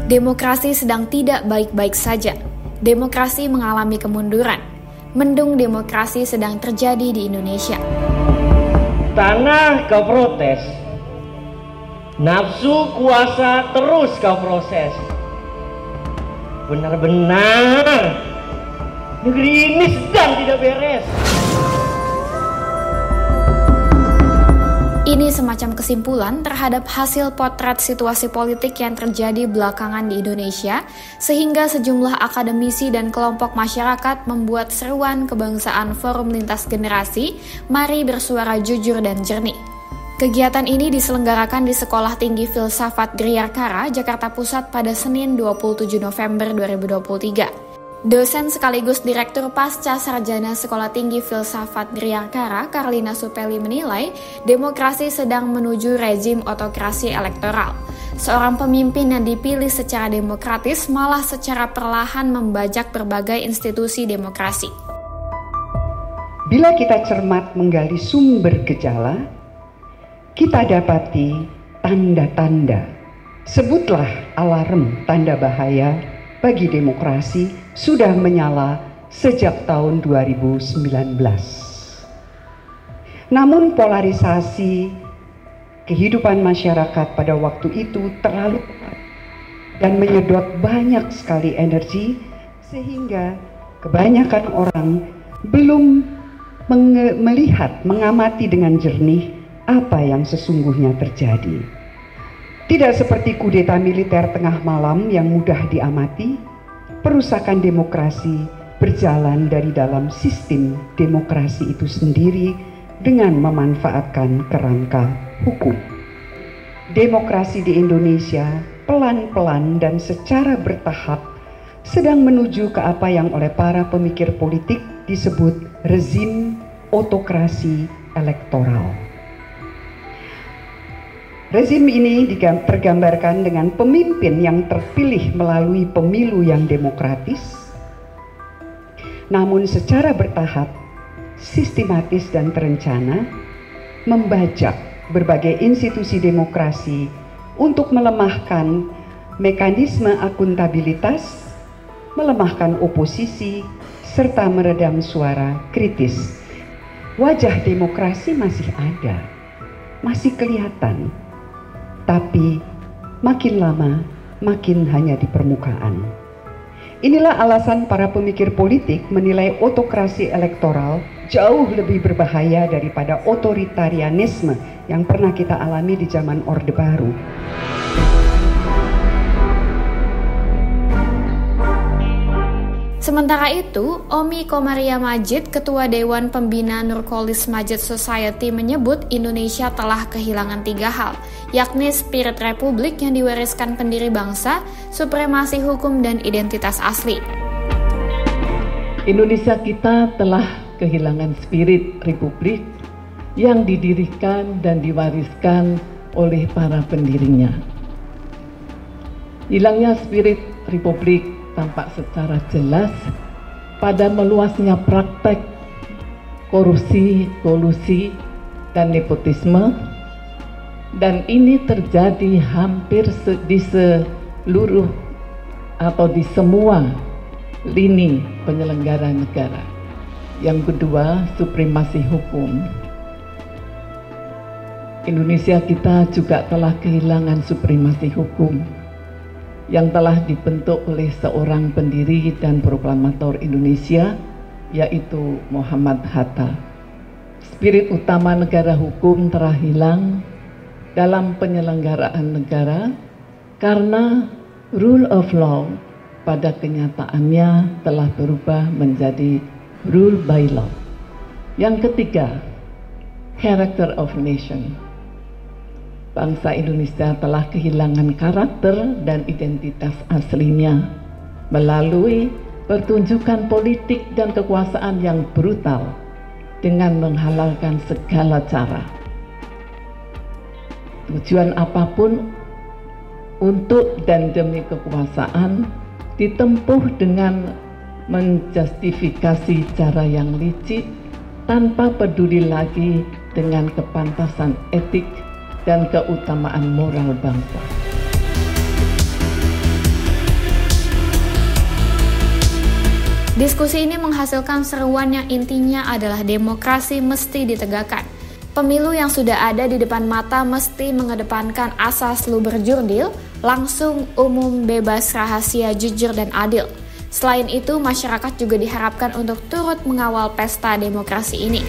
Demokrasi sedang tidak baik-baik saja. Demokrasi mengalami kemunduran. Mendung demokrasi sedang terjadi di Indonesia. Tanah kau protes, nafsu kuasa terus kau proses. Benar-benar negeri ini sedang tidak beres. Ini semacam kesimpulan terhadap hasil potret situasi politik yang terjadi belakangan di Indonesia, sehingga sejumlah akademisi dan kelompok masyarakat membuat seruan kebangsaan Forum Lintas Generasi, Mari Bersuara Jujur dan Jernih. Kegiatan ini diselenggarakan di Sekolah Tinggi Filsafat Griyakara, Jakarta Pusat pada Senin 27 November 2023. Dosen sekaligus Direktur Pasca Sarjana Sekolah Tinggi Filsafat Griyakara, Karlina Supeli menilai demokrasi sedang menuju rezim otokrasi elektoral. Seorang pemimpin yang dipilih secara demokratis malah secara perlahan membajak berbagai institusi demokrasi. Bila kita cermat menggali sumber gejala, kita dapati tanda-tanda. Sebutlah alarm tanda bahaya bagi demokrasi sudah menyala sejak tahun 2019. Namun polarisasi kehidupan masyarakat pada waktu itu terlalu kuat dan menyedot banyak sekali energi sehingga kebanyakan orang belum melihat, mengamati dengan jernih apa yang sesungguhnya terjadi. Tidak seperti kudeta militer tengah malam yang mudah diamati, perusakan demokrasi berjalan dari dalam sistem demokrasi itu sendiri dengan memanfaatkan kerangka hukum. Demokrasi di Indonesia pelan-pelan dan secara bertahap sedang menuju ke apa yang oleh para pemikir politik disebut rezim otokrasi elektoral. Rezim ini tergambarkan dengan pemimpin yang terpilih melalui pemilu yang demokratis, namun secara bertahap, sistematis dan terencana membajak berbagai institusi demokrasi untuk melemahkan mekanisme akuntabilitas, melemahkan oposisi, serta meredam suara kritis. Wajah demokrasi masih ada, masih kelihatan. Tapi makin lama makin hanya di permukaan. Inilah alasan para pemikir politik menilai otokrasi elektoral jauh lebih berbahaya daripada otoritarianisme yang pernah kita alami di zaman Orde Baru. Sementara itu, Omi Komaria Majid, Ketua Dewan Pembina Nurkolis Majid Society menyebut Indonesia telah kehilangan 3 hal, yakni spirit republik yang diwariskan pendiri bangsa, supremasi hukum, dan identitas asli. Indonesia kita telah kehilangan spirit republik yang didirikan dan diwariskan oleh para pendirinya. Hilangnya spirit republik tampak secara jelas pada meluasnya praktek korupsi, kolusi, dan nepotisme, dan ini terjadi hampir di seluruh atau di semua lini penyelenggara negara. Yang kedua, supremasi hukum. Indonesia kita juga telah kehilangan supremasi hukum yang telah dibentuk oleh seorang pendiri dan proklamator Indonesia, yaitu Muhammad Hatta. Spirit utama negara hukum telah hilang dalam penyelenggaraan negara karena rule of law pada kenyataannya telah berubah menjadi rule by law. Yang ketiga, character of nation. Bangsa Indonesia telah kehilangan karakter dan identitas aslinya melalui pertunjukan politik dan kekuasaan yang brutal dengan menghalalkan segala cara. Tujuan apapun untuk dan demi kekuasaan ditempuh dengan menjustifikasi cara yang licik tanpa peduli lagi dengan kepantasan etik dan keutamaan moral bangsa. Diskusi ini menghasilkan seruan yang intinya adalah demokrasi mesti ditegakkan. Pemilu yang sudah ada di depan mata mesti mengedepankan asas luber jurdil, langsung, umum, bebas, rahasia, jujur, dan adil. Selain itu, masyarakat juga diharapkan untuk turut mengawal pesta demokrasi ini.